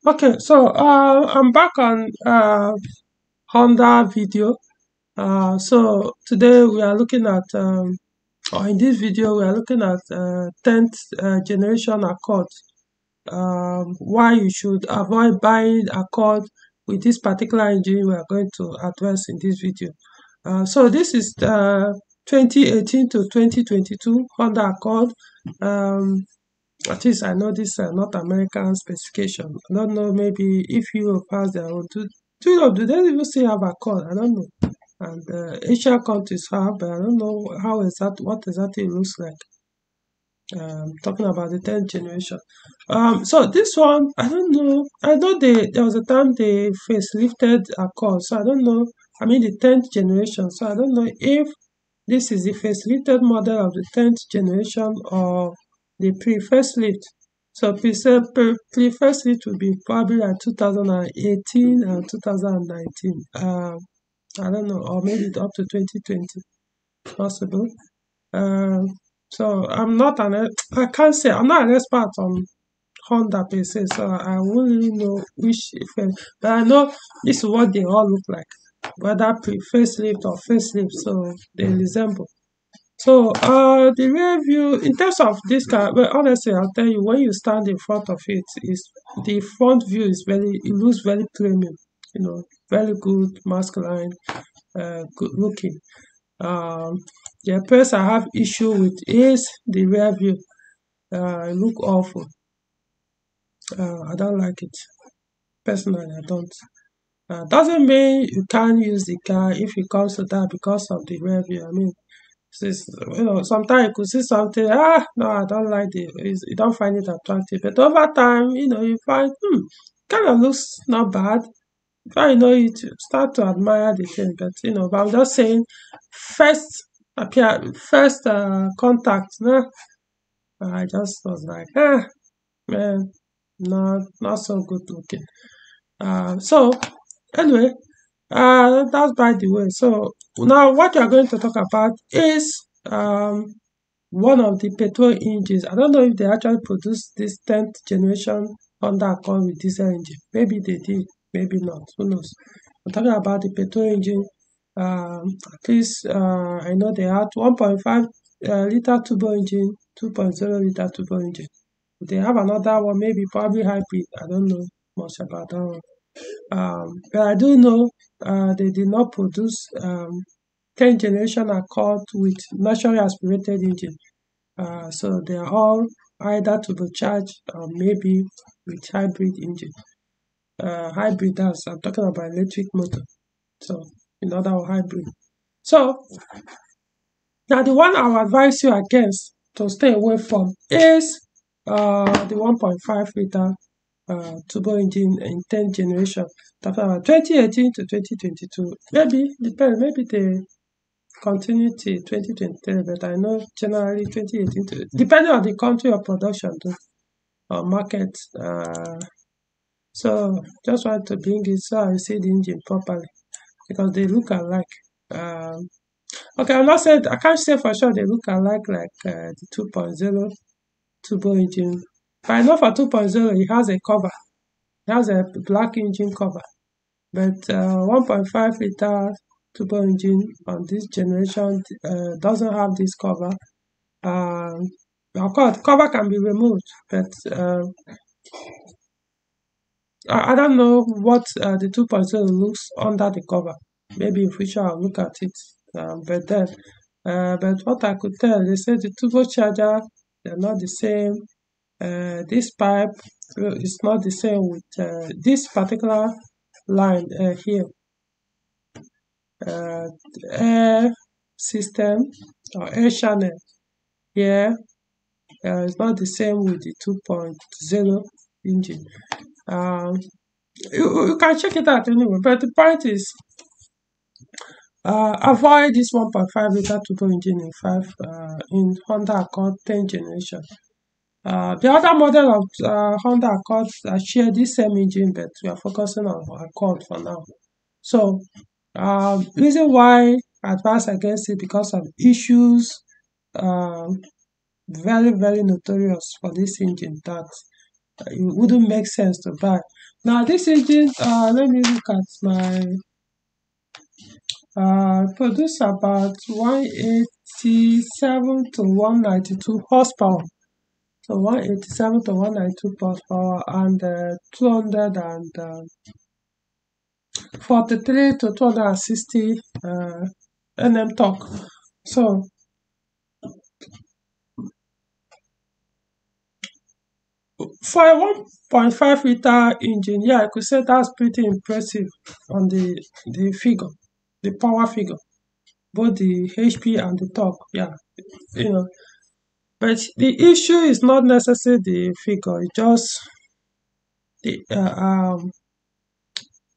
Okay, so I'm back on Honda video. So today we are looking at, or in this video, we are looking at 10th generation Accord. Why you should avoid buying Accord with this particular engine we are going to address in this video. So this is 2018 to 2022 Honda Accord. Um, at least I know this North American specification. I don't know, maybe if Europe has their own. Do they even still have a code? I don't know. And Asian countries have, but I don't know what exactly it looks like. Talking about the 10th generation. So this one, I don't know. I know there was a time they facelifted a core, so I don't know. I mean the 10th generation, so I don't know if this is the facelifted model of the 10th generation or the pre-facelift. So pre-facelift will be probably like 2018 and 2019. I don't know, or maybe up to 2020, possible. Um, so I can't say I'm not an expert on Honda per se, so I won't really know which effect, but I know this is what they all look like, whether pre-facelift or facelift, so they resemble. So the rear view in terms of this car, well, honestly, I'll tell you when you stand in front of it, is the front view is it looks very premium, very good, masculine, good looking. Um, the place I have issue with is the rear view. It look awful. I don't like it. Personally, I don't. Doesn't mean you can't use the car if it comes to that because of the rear view. I mean, sometimes you could see something, no, I don't like you don't find it attractive. But over time, you find, kind of looks not bad. Before you know it, you start to admire the thing. But I'm just saying, first contact, no, I just was like, man, not so good looking. So anyway, that's by the way. So now what you're going to talk about is one of the petrol engines. I don't know if they actually produced this 10th generation Honda Accord with diesel engine. Maybe they did, maybe not. Who knows? I'm talking about the petrol engine. At least I know they had 1.5 liter turbo engine, 2.0 liter turbo engine. They have another one, maybe probably hybrid. I don't know much about that one. But I do know they did not produce 10th generation Accord with naturally aspirated engine. So they are all either turbocharged or maybe with hybrid engine. Hybrid, I'm talking about electric motor. So another hybrid. So now the one I will advise you against to stay away from is the 1.5 liter turbo engine in 10th generation. Talking about 2018 to 2022. Maybe depends. Maybe they continue till 2023, but I know generally 2018 to, depending on the country of production too, or market. So just want to bring it so I see the engine properly because they look alike. Okay, I can't say for sure they look alike like the 2.0 turbo engine. But I know for 2.0 it has a cover. It has a black engine cover. But 1.5 liter turbo engine on this generation doesn't have this cover. Of course, cover can be removed, but I don't know what the 2.0 looks under the cover. Maybe in future I'll look at it. But what I could tell, they say the turbocharger, they're not the same. This pipe is not the same with this particular line here. Air system or air channel here is not the same with the 2.0 engine. You can check it out anyway, but the point is avoid this 1.5 liter turbo engine in Honda Accord 10th generation. The other model of Honda Accord share this same engine, but we are focusing on Accord for now. So reason why I advise against it because of issues very, very notorious for this engine that it wouldn't make sense to buy. Now this engine, let me look at my produce about 187 to 192 horsepower. So 187 to 192 horsepower and 243 to 260 nm torque. So for a 1.5 liter engine, yeah, I could say that's pretty impressive on the figure, the power figure, both the HP and the torque. Yeah, you know. But the issue is not necessarily the figure; it just the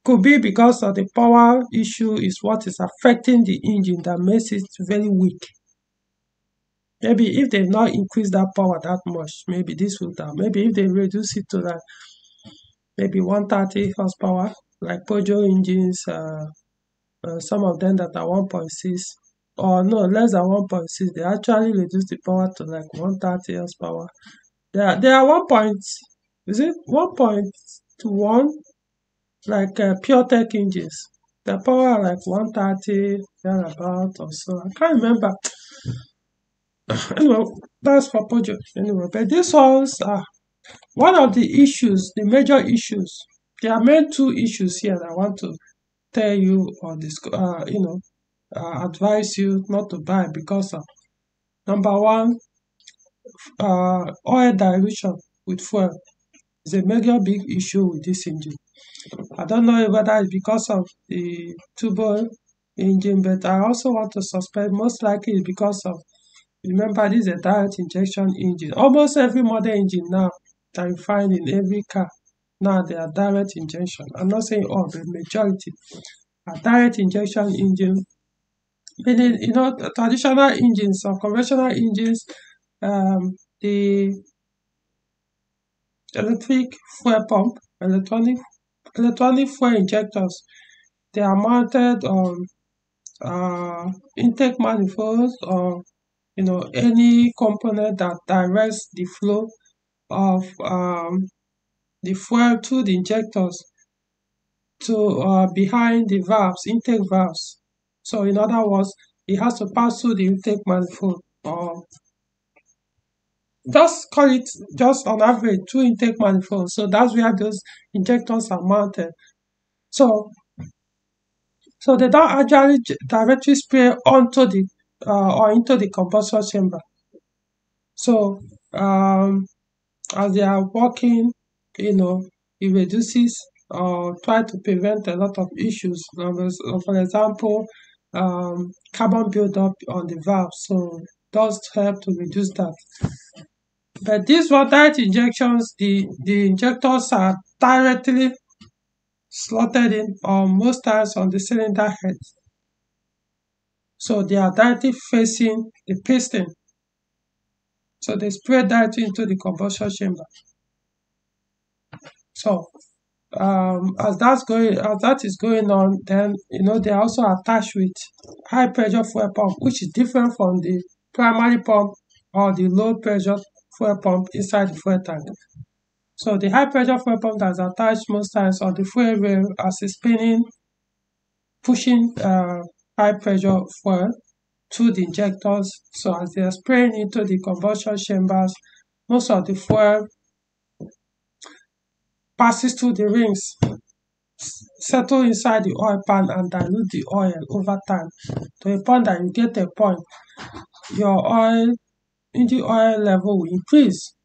could be because of the power issue is what is affecting the engine that makes it very weak. Maybe if they not increase that power that much, maybe this would have. Maybe if they reduce it to like maybe 130 horsepower, like Peugeot engines, some of them that are 1.6 or no less than 1.6, they actually reduce the power to like 130 horsepower. They are 1 point, is it 1.1 like pure tech engines. The power are like 130 thereabout or so. I can't remember. Anyway, that's for Peugeot. Anyway, but these ones are one of the issues, the major issues. There are main two issues here that I want to tell you or advise you not to buy because of number one, oil dilution with fuel is a major big issue with this engine. I don't know whether it's because of the turbo engine, but I also want to suspect most likely it's because of, remember, this is a direct injection engine. Almost every modern engine now that you find in every car now they are direct injection. I'm not saying all, but majority are direct injection engine. Meaning, the traditional engines or conventional engines, the electric fuel pump, electronic fuel injectors, they are mounted on intake manifolds or any component that directs the flow of the fuel through the injectors to behind the valves, intake valves. So in other words, it has to pass through the intake manifold or just call it just on average two intake manifolds. So that's where those injectors are mounted. So they don't actually directly spray onto the or into the combustion chamber. So as they are working, it reduces or try to prevent a lot of issues. For example, carbon buildup on the valve. So does help to reduce that. But these direct injections, the injectors are directly slotted in or most times on the cylinder head. So they are directly facing the piston. So they spray directly into the combustion chamber. So as that is going on, then they are also attached with high pressure fuel pump, which is different from the primary pump or the low pressure fuel pump inside the fuel tank. So the high pressure fuel pump that is attached most times on the fuel rail as it's spinning, pushing high pressure fuel through the injectors. So as they are spraying into the combustion chambers, most of the fuel passes through the rings, settle inside the oil pan and dilute the oil over time to a point that you get a point your engine oil level will increase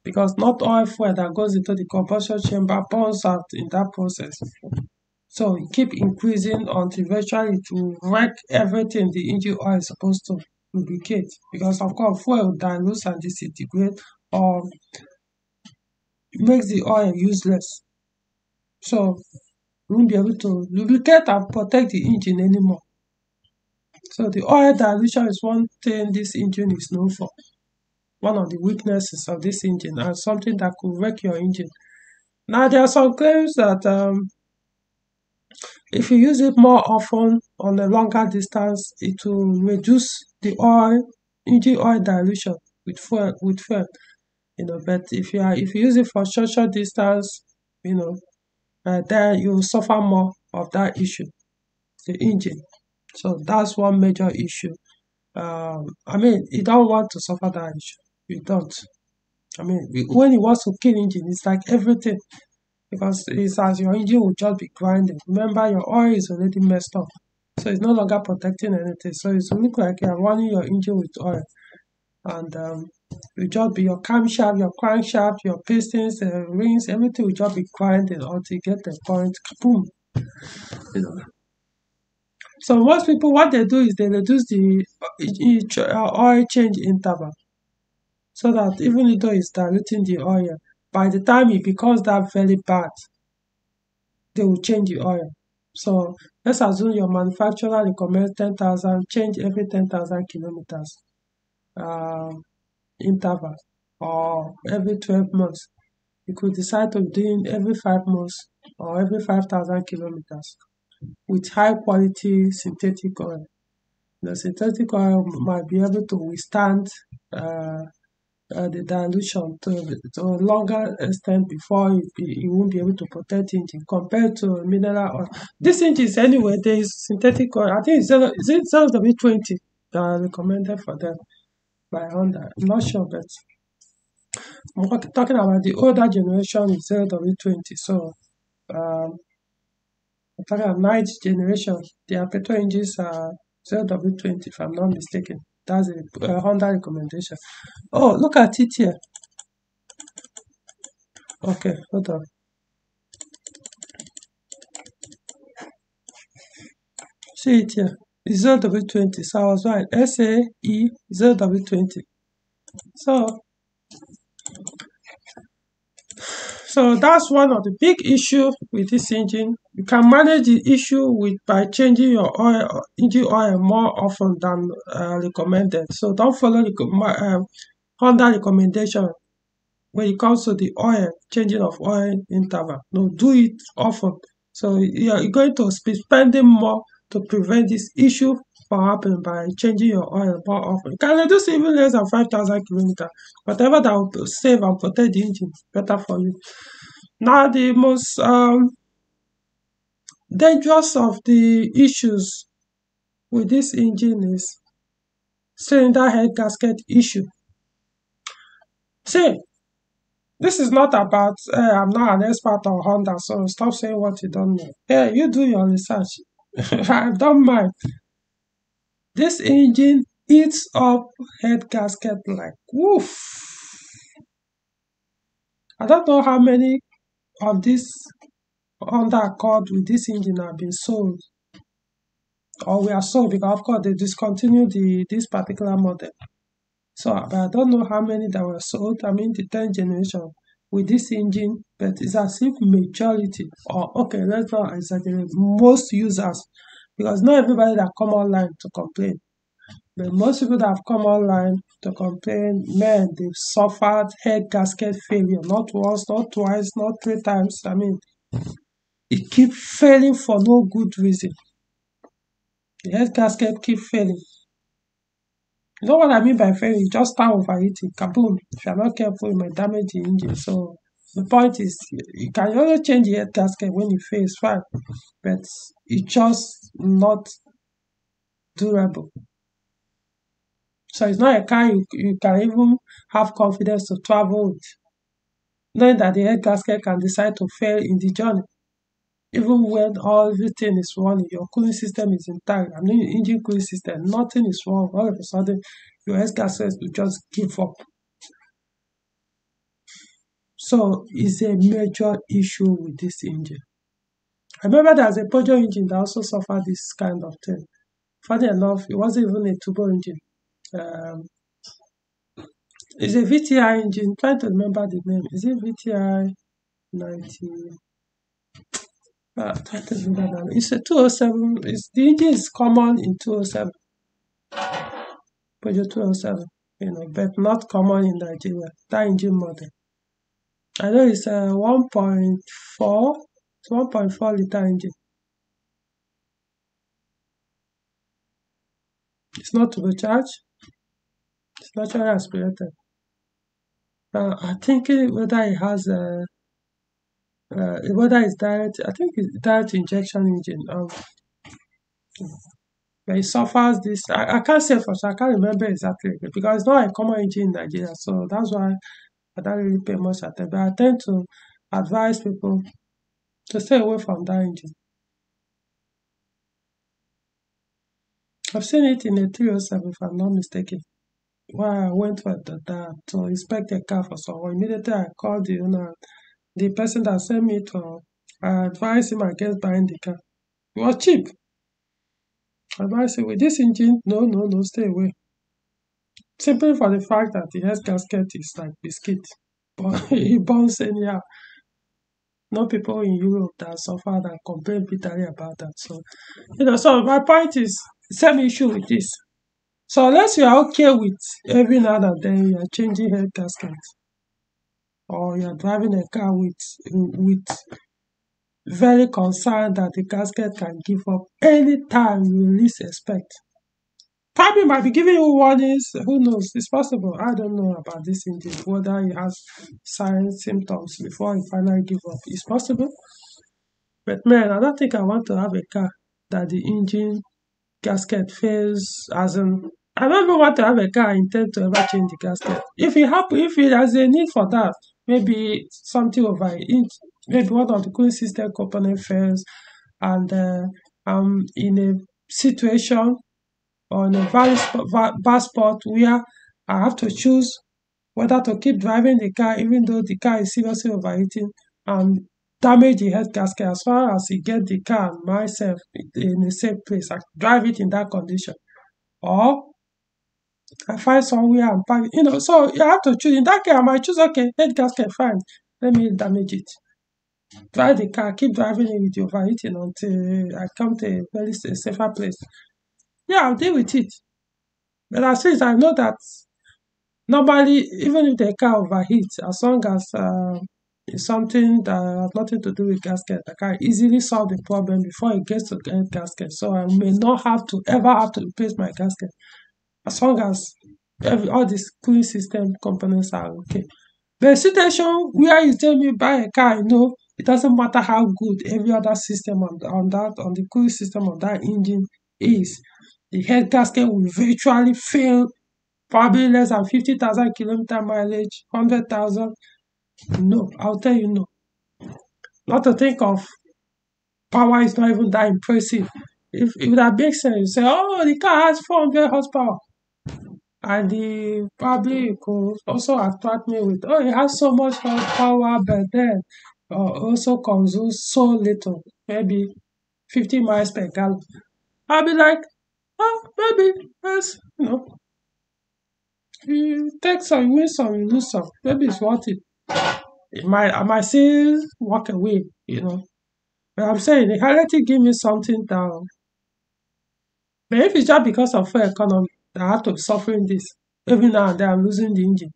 because not all fuel that goes into the combustion chamber burns out in that process. So it keep increasing until eventually it will wreck everything the engine oil is supposed to lubricate, because of course fuel dilutes and disintegrate or makes the oil useless. So you won't be able to lubricate and protect the engine anymore. So the oil dilution is one thing this engine is known for. One of the weaknesses of this engine and something that could wreck your engine. Now there are some claims that if you use it more often on a longer distance, it will reduce the engine oil dilution with fuel. But if you use it for short distance, you know, then you will suffer more of that issue, the engine. So that's one major issue. I mean, you don't want to suffer that issue. You don't. I mean, when it wants to kill engine, it's like everything, because it's as your engine will just be grinding. Remember, your oil is already messed up, so it's no longer protecting anything. So it's look like you're running your engine with oil, and will just be your camshaft, your crankshaft, your pistons, rings, everything will just be grinding until you get the point, boom. You know. So most people, what they do is they reduce the oil change interval, so that even though it's diluting the oil, by the time it becomes that very bad, they will change the oil. So let's assume your manufacturer recommends 10,000, change every 10,000 kilometers interval, or every 12 months. You could decide to do it every 5 months or every 5,000 kilometers with high quality synthetic oil. The synthetic oil might be able to withstand the dilution to a longer extent before it won't be able to protect engine compared to mineral oil. This engines anyway, there is synthetic oil. I think it's is it 0W20 that are recommended for them by Honda. I'm not sure, but I'm talking about the older generation is 0W20. So um, I'm talking about ninth generation. Their petrol engines are 0W20 if I'm not mistaken. That's a Honda recommendation. Oh, look at it here. Okay, hold on. See it here. It's 0W20. So I was right. SAE 0W20. So so that's one of the big issue with this engine. You can manage the issue with by changing your oil, engine oil more often than recommended. So don't follow the Honda recommendation when it comes to the oil, changing of oil interval. No, do it often. So you're going to be spending more to prevent this issue from happening by changing your oil more often. You can reduce even less than 5,000 kilometers. Whatever that will save and protect the engine, better for you. Now, the most dangerous of the issues with this engine is cylinder head gasket issue. See, this is not about, I'm not an expert on Honda, so stop saying what you don't know. Yeah, you do your research. I don't mind. This engine eats up head gasket like woof. I don't know how many of this Honda Accord with this engine have been sold, or we are sold, because of course they discontinued this particular model. So, but I don't know how many that were sold. I mean, the 10th generation with this engine, but it's as if majority, or okay, let's not exaggerate, most users, because not everybody that come online to complain, but most people that have come online to complain, man, they've suffered head gasket failure, not once, not twice, not 3 times. I mean, it keep failing for no good reason. The head gasket keep failing. You know what I mean by failing? Just start overheating, kaboom. If you're not careful, it might damage the engine. So the point is, you can only change the head gasket when it fails, fine, but it's just not durable. So it's not a car you can even have confidence to travel with, knowing that the head gasket can decide to fail in the journey. Even when everything is running, your cooling system is intact. I mean, engine cooling system, nothing is wrong. All of a sudden, your head gasket will just give up. So it's a major issue with this engine. I remember there's a Peugeot engine that also suffered this kind of thing. Funny enough, it wasn't even a turbo engine. Um, it's a VTI engine. I'm trying to remember the name. Is it VTI 90? Trying to remember that. It's a 207. The engine is common in 207. Peugeot 207. But not common in Nigeria. That engine model. I know it's a 1.4. It's 1.4 liter engine. It's not turbocharged. It's naturally aspirated. I think whether it has whether it's direct. I think it's direct injection engine. But it suffers this. I can't say for sure. I can't remember exactly because it's not a common engine in Nigeria. So that's why I don't really pay much attention. But I tend to advise people to stay away from that engine. I've seen it in a 307, if I'm not mistaken. Why I went for to inspect a car for someone. Immediately I called the owner, the person that sent me to advise him against buying the car. It was cheap. I advised him with this engine, no, stay away. Simply for the fact that the head gasket is like biscuit, but it burns anyhow. No people in Europe that suffer and complain bitterly about that. So, so my point is same issue with this. So unless you are okay with every now and then you're changing head gasket or you're driving a car with very concerned that the gasket can give up anytime you least expect. Probably might be giving you warnings. Who knows? It's possible. I don't know about this engine, whether it has signs, symptoms before it finally give up. It's possible. But man, I don't think I want to have a car that the engine gasket fails as in I don't even want to have a car I intend to ever change the gasket. If it has a need for that, maybe something over it, maybe one of the cooling system component fails and I'm in a situation on a bad spot where I have to choose whether to keep driving the car even though the car is seriously overheating and damage the head gasket as far as I get the car and myself in a safe place. I drive it in that condition. Or I find somewhere and park so you have to choose. In that case, I might choose, okay, head gasket, fine. Let me damage it. Drive the car, keep driving it with the overheating until I come to a very safer place. Yeah, I'll deal with it. But at least I know that normally, even if the car overheats, as long as it's something that has nothing to do with gasket, I can easily solve the problem before it gets to get gasket. So I may not ever have to replace my gasket as long as all these cooling system components are okay. The situation where you tell me buy a car, it doesn't matter how good every other system on the cooling system of that engine is. The head gasket will virtually fail probably less than 50,000 kilometer mileage, 100,000. No, I'll tell you no. Not to think of power is not even that impressive. If that makes sense, you say, oh, the car has 400 horsepower. And the probably it could also attract me with, oh, it has so much horsepower, but then also consumes so little, maybe 50 miles per gallon. I'll be like, oh, maybe, yes, you take some, you win some, you lose some. Maybe it's worth it. I might still walk away. But I'm saying they highlighted give me something down. But if it's just because of fuel economy, I have to be suffering this. Every now and then I'm losing the engine.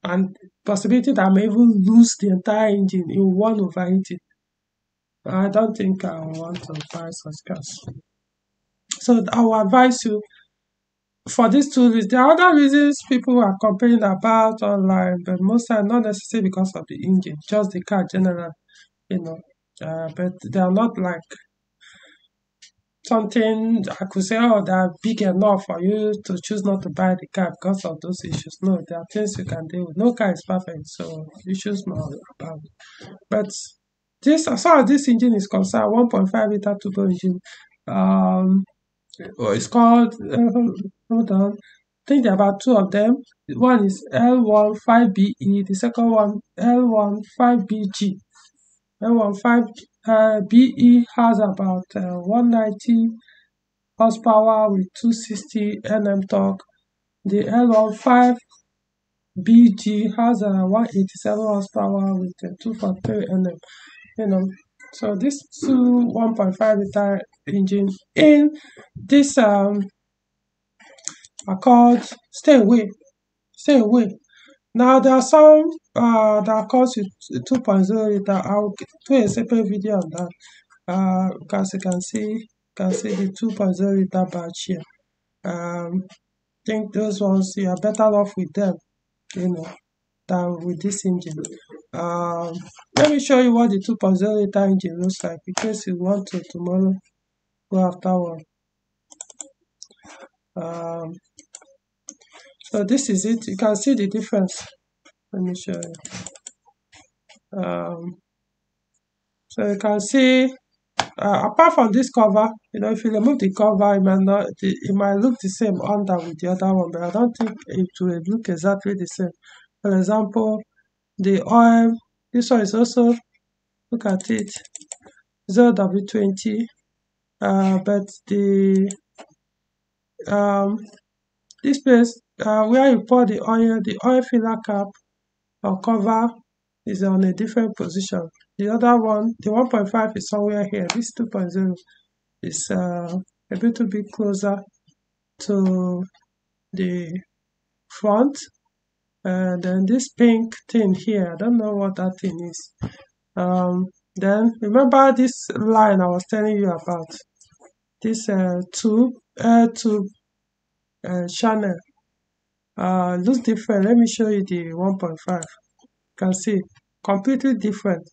And possibility that I may even lose the entire engine in one overheating. I don't think I want to buy such cars. So I will advise you for these two reasons. There are other reasons people are complaining about online, but most are not necessarily because of the engine, just the car general, you know. But they are not like something I could say, oh, they are big enough for you to choose not to buy the car because of those issues. No, there are things you can deal with. No car is perfect, so issues not about it. But as far as this engine is concerned, 1.5 liter turbo engine, um, it's called, hold on, I think there are about two of them. One is L15BE, the second one L15BG. L15BE has about 190 horsepower with 260 Nm torque. The L15BG has 187 horsepower with 243 Nm. So these two 1.5 liter engine in this are called stay away. Now there are some that comes with 2.0 liter. I'll do a separate video on that. Because you can see the 2.0 liter batch here. I think those ones you are better off with them, you know. than with this engine. Um, Let me show you what the 2.0 liter engine looks like in case you want to tomorrow go after one. Um, so this is it. You can see the difference. Let me show you. So you can see, apart from this cover, if you remove the cover, it might look the same under with the other one, but I don't think it will look exactly the same. For example, the oil, this one is also, look at it, 0W20, but this place where you pour the oil filler cap or cover is on a different position. The other one, the 1.5 is somewhere here. This 2.0 is a little bit closer to the front. And then this pink thing here, I don't know what that thing is. Then remember this line I was telling you about, this air tube channel. Looks different. Let me show you the 1.5. You can see completely different.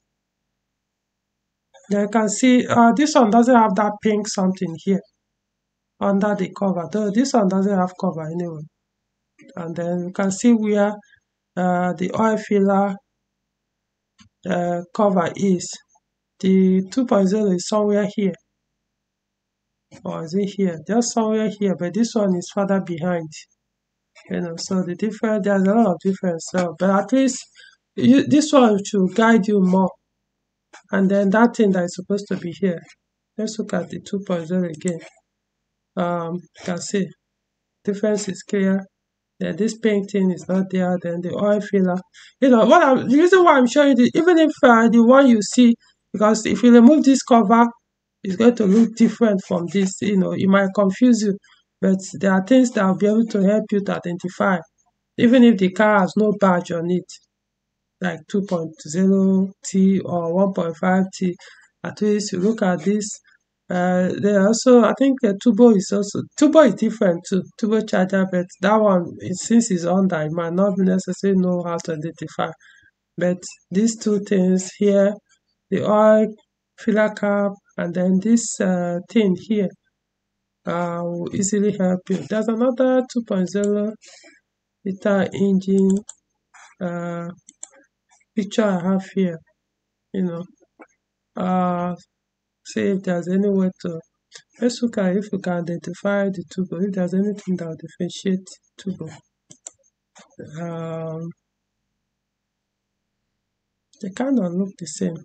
Then you can see this one doesn't have that pink something here under the cover, though this one doesn't have cover anyway. And then you can see where the oil filler cover is. The 2.0 is somewhere here, or is it here? Just somewhere here, but this one is further behind. So the difference, there's a lot of difference. So, but at least this one should guide you more. And then that thing that is supposed to be here. Let's look at the 2.0 again. You can see difference is clear. Then this pink thing is not there. Then the oil filler. The reason why I'm showing this, even if the one you see, because if you remove this cover, it's going to look different from this. It might confuse you, but there are things that will be able to help you to identify, even if the car has no badge on it, like 2.0T or 1.5T. At least you look at this. There also, I think turbo is different too, turbo charger, but that one, since it's under, it might not necessarily know how to identify. But these two things here, the oil filler cap, and then this thing here, will easily help you. There's another 2.0 liter engine picture I have here. See if there's any way to, let's look at if we can identify the turbo, if there's anything that will differentiate turbo. They kind of look the same.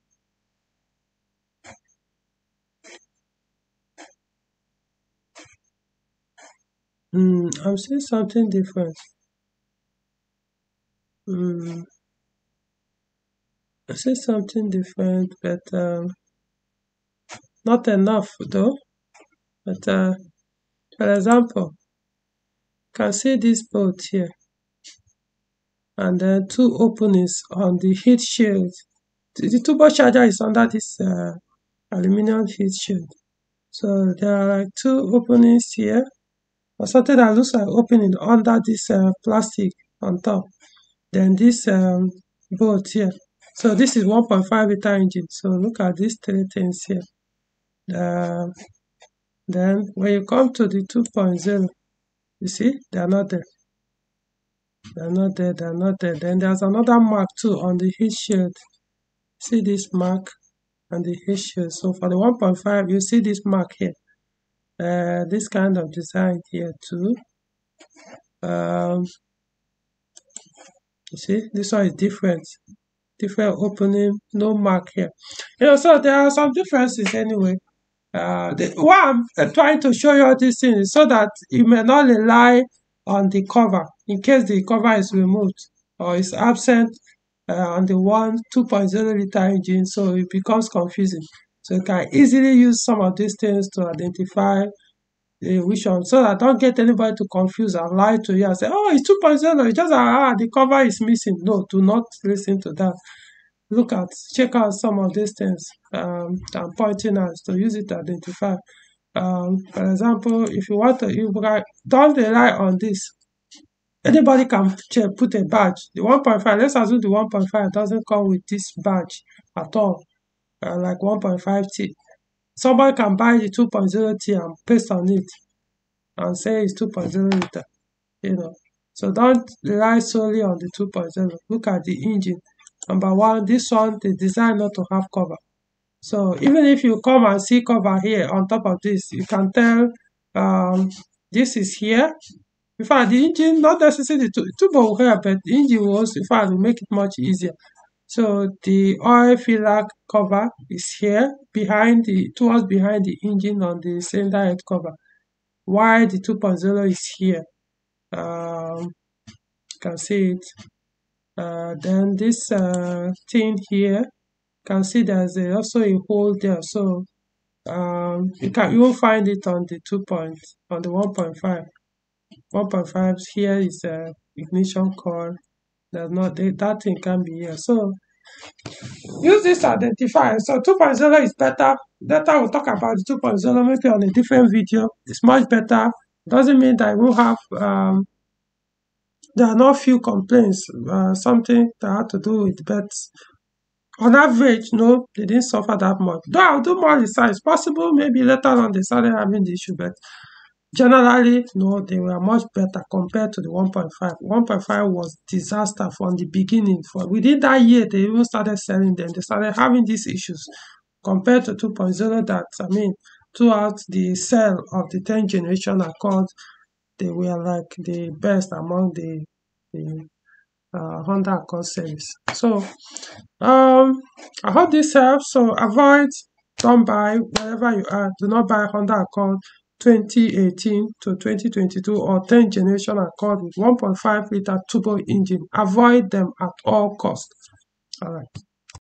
I'm seeing something different. I see something different, but not enough though. But for example, you can see this bolt here, and then two openings on the heat shield. The turbo charger is under this aluminum heat shield. So there are like two openings here, or something that looks like opening under this plastic on top. Then this bolt here. So this is 1.5 liter engine. So look at these three things here. Then when you come to the 2.0, you see they are not there. They're not there. They're not there. Then there's another mark too on the heat shield. See this mark on the heat shield. So for the 1.5, you see this mark here. This kind of design here too. You see, this one is different opening, no mark here. So there are some differences anyway. Why I'm trying to show you all these things is so that you may not rely on the cover in case the cover is removed or is absent on the 2.0 liter engine, so it becomes confusing. So you can easily use some of these things to identify which one, so that don't get anybody to confuse and lie to you and say, oh, it's 2.0, it's just the cover is missing. No, do not listen to that. Check out some of these things I'm pointing out to use it to identify. For example, if you want to, don't rely on this. Anybody can put a badge. The 1.5, let's assume the 1.5 doesn't come with this badge at all, like 1.5T. Somebody can buy the 2.0T and paste on it and say it's 2.0 liter, you know. So don't rely solely on the 2.0. Look at the engine. Number one, this one, they designed not to have cover. So even if you come and see cover here on top of this, you can tell this is here. In fact, the engine, not necessarily the turbo will help, but the engine will also, in fact, will make it much easier. So the oil filler cover is here, towards behind the engine on the cylinder head cover, while the 2.0 is here. You can see it. Then this thing here, you can see there's also a hole there. So you won't find it on the 1.5. 1.5 here is a ignition coil. There's not that thing can be here. So use this to identify. So 2.0 is better. Later we'll talk about the 2.0 maybe on a different video. It's much better. Doesn't mean that I won't have there are not few complaints, something that had to do with, but on average, no, they didn't suffer that much. Though I'll do more research. It's possible maybe later on they started having the issue, but generally, no, they were much better compared to the 1.5. 1.5 was disaster from the beginning. Within that year, they even started selling them. They started having these issues compared to 2.0 that, throughout the sale of the 10th generation Accord, they were like the best among the Honda Accord series. So, I hope this helps. So don't buy wherever you are. Do not buy Honda Accord 2018 to 2022 or 10th generation Accord with 1.5 liter turbo engine. Avoid them at all costs. All right.